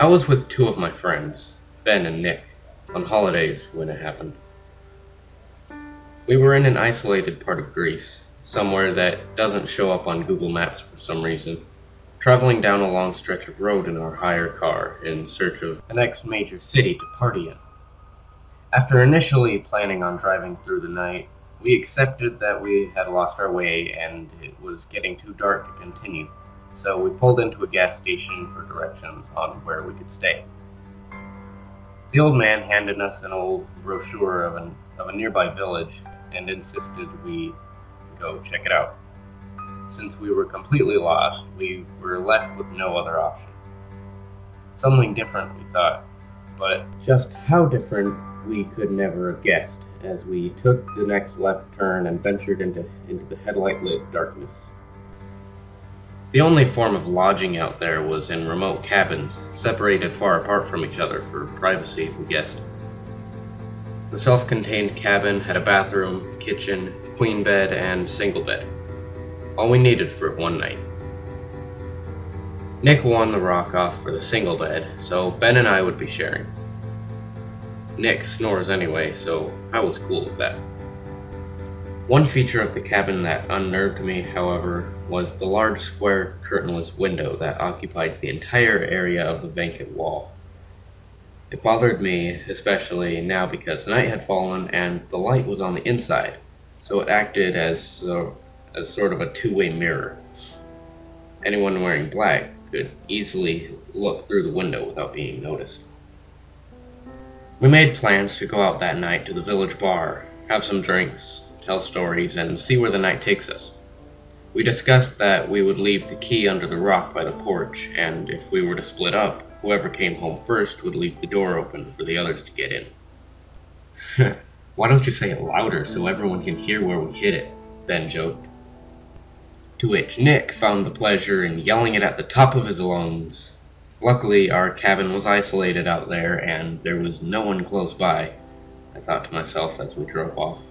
I was with two of my friends, Ben and Nick, on holidays when it happened. We were in an isolated part of Greece, somewhere that doesn't show up on Google Maps for some reason, traveling down a long stretch of road in our hired car in search of the next major city to party in. After initially planning on driving through the night, we accepted that we had lost our way and it was getting too dark to continue, so we pulled into a gas station for directions on where we could stay. The old man handed us an old brochure of a nearby village and insisted we go check it out. Since we were completely lost, we were left with no other option. Something different, we thought, but just how different we could never have guessed as we took the next left turn and ventured into the headlight-lit darkness. The only form of lodging out there was in remote cabins, separated far apart from each other for privacy, we guessed. The self-contained cabin had a bathroom, kitchen, queen bed, and single bed. All we needed for one night. Nick won the rock off for the single bed, so Ben and I would be sharing. Nick snores anyway, so I was cool with that. One feature of the cabin that unnerved me, however, was the large square curtainless window that occupied the entire area of the vacant wall. It bothered me especially now because night had fallen and the light was on the inside, so it acted as sort of a two-way mirror. Anyone wearing black could easily look through the window without being noticed. We made plans to go out that night to the village bar, have some drinks, tell stories, and see where the night takes us. We discussed that we would leave the key under the rock by the porch, and if we were to split up, whoever came home first would leave the door open for the others to get in. Why don't you say it louder so everyone can hear where we hid it? Ben joked. To which Nick found the pleasure in yelling it at the top of his lungs. Luckily, our cabin was isolated out there and there was no one close by, I thought to myself as we drove off.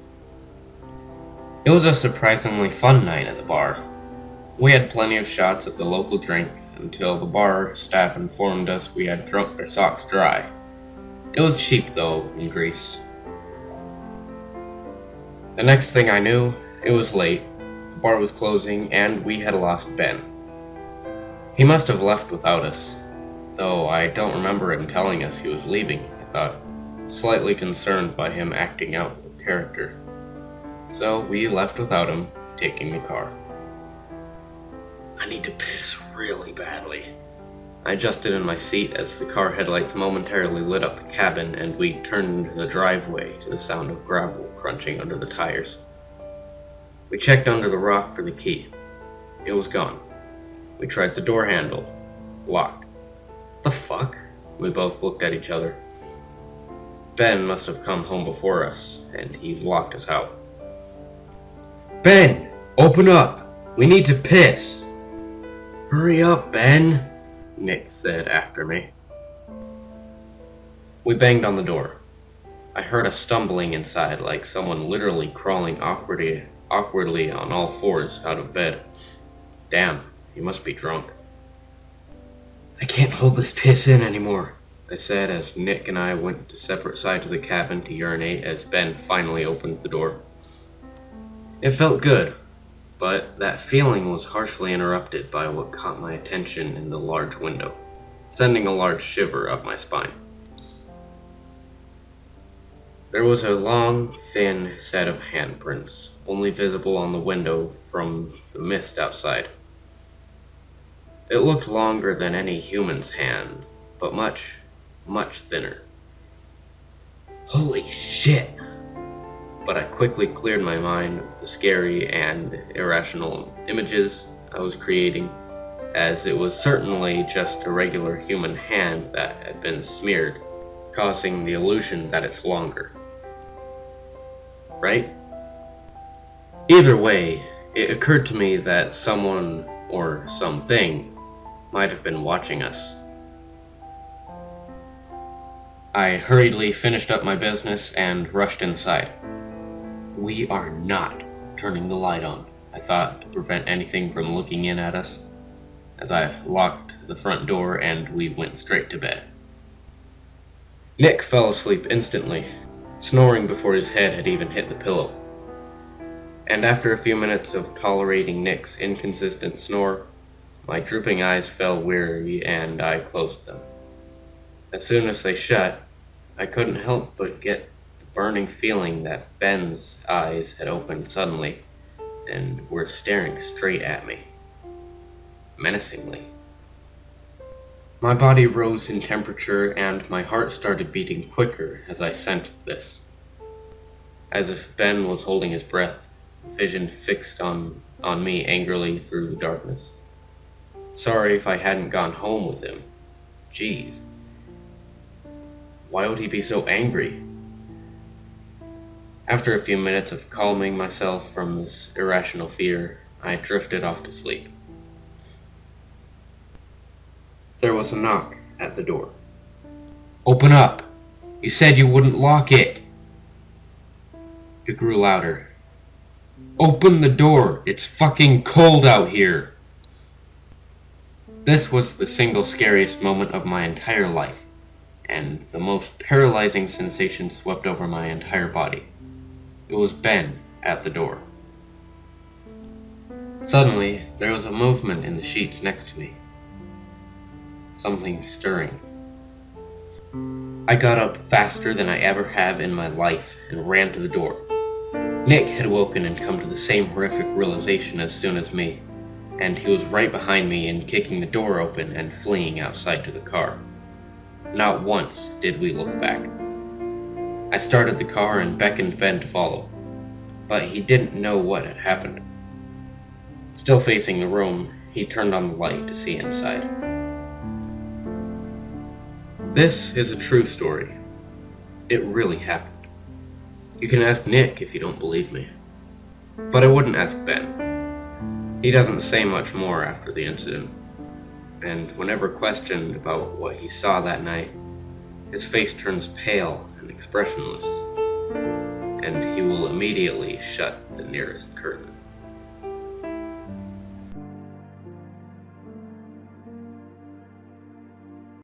It was a surprisingly fun night at the bar. We had plenty of shots at the local drink until the bar staff informed us we had drunk their socks dry. It was cheap though in Greece. The next thing I knew, it was late, the bar was closing, and we had lost Ben. He must have left without us, though I don't remember him telling us he was leaving, I thought, slightly concerned by him acting out of character. So we left without him, taking the car. I need to piss really badly. I adjusted in my seat as the car headlights momentarily lit up the cabin and we turned into the driveway to the sound of gravel crunching under the tires. We checked under the rock for the key. It was gone. We tried the door handle. Locked. The fuck? We both looked at each other. Ben must have come home before us, and he's locked us out. Ben! Open up! We need to piss! Hurry up, Ben! Nick said after me. We banged on the door. I heard a stumbling inside, like someone literally crawling awkwardly on all fours out of bed. Damn, he must be drunk. I can't hold this piss in anymore, I said as Nick and I went to separate sides of the cabin to urinate as Ben finally opened the door. It felt good, but that feeling was harshly interrupted by what caught my attention in the large window, sending a large shiver up my spine. There was a long, thin set of handprints, only visible on the window from the mist outside. It looked longer than any human's hand, but much, much thinner. Holy shit! But I quickly cleared my mind of the scary and irrational images I was creating, as it was certainly just a regular human hand that had been smeared, causing the illusion that it's longer. Right? Either way, it occurred to me that someone or something might have been watching us. I hurriedly finished up my business and rushed inside. We are not turning the light on, I thought, to prevent anything from looking in at us. As I locked the front door and we went straight to bed. Nick fell asleep instantly, snoring before his head had even hit the pillow. And after a few minutes of tolerating Nick's inconsistent snore, my drooping eyes fell weary and I closed them. As soon as they shut, I couldn't help but get the burning feeling that Ben's eyes had opened suddenly and were staring straight at me, menacingly. My body rose in temperature and my heart started beating quicker as I sensed this. As if Ben was holding his breath, vision fixed on me angrily through the darkness. Sorry if I hadn't gone home with him. Jeez. Why would he be so angry? After a few minutes of calming myself from this irrational fear, I drifted off to sleep. There was a knock at the door. "Open up! You said you wouldn't lock it!" It grew louder. "Open the door! It's fucking cold out here!" This was the single scariest moment of my entire life, and the most paralyzing sensation swept over my entire body. It was Ben at the door. Suddenly, there was a movement in the sheets next to me. Something stirring. I got up faster than I ever have in my life and ran to the door. Nick had woken and come to the same horrific realization as soon as me, and he was right behind me and kicking the door open and fleeing outside to the car. Not once did we look back. I started the car and beckoned Ben to follow, but he didn't know what had happened. Still facing the room, he turned on the light to see inside. This is a true story. It really happened. You can ask Nick if you don't believe me. But I wouldn't ask Ben. He doesn't say much more after the incident, and whenever questioned about what he saw that night, his face turns pale and expressionless, and he will immediately shut the nearest curtain.